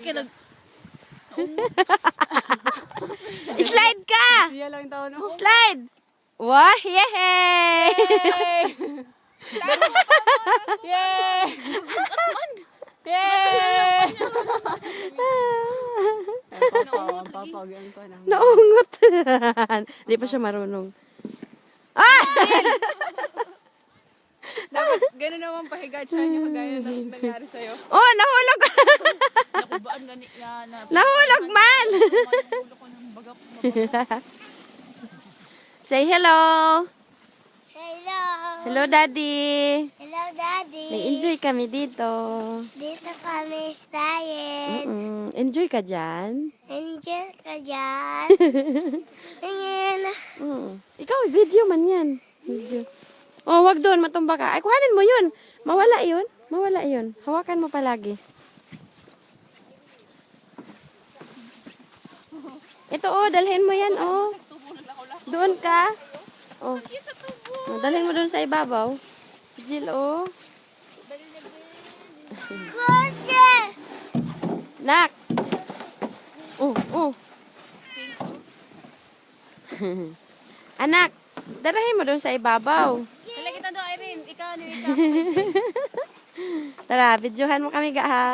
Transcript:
ka nag... Slide ka! Siya lang taon mo. Slide! Wah, yehey! Yay! Yay! Papagyan ko na. Naungot. Hindi pa siya marunong. Ah! Dapat gano'n naman pahiga siya niya kagaya ng nangyari sa'yo. Oh, nahulog. Nakubaan gani na... Nahulog man. Ulo ko ng bagap. Say hello. Hello. Hello, Daddy. Hello, Daddy. Nag-enjoy kami dito. Dito kami staying. Enjoy ka dyan. Enjoy ka dyan. Tingin. Ikaw, video man yan. Video. Oh, wag doon, matumba ka. Ay, kuhanin mo yun. Mawala yun. Mawala yun. Hawakan mo palagi. Ito, oh, dalhin mo yan, oh. Doon ka. Oh. Oh, dalhin mo doon sa ibabaw. Si Jill, oh. Kotse. Nak. Oh, oh. Anak, darahin mo doon sa ibabaw. Kailan kita doon, Irene. Ikaw, ni Rika. Tara, videohan mo kami, ha.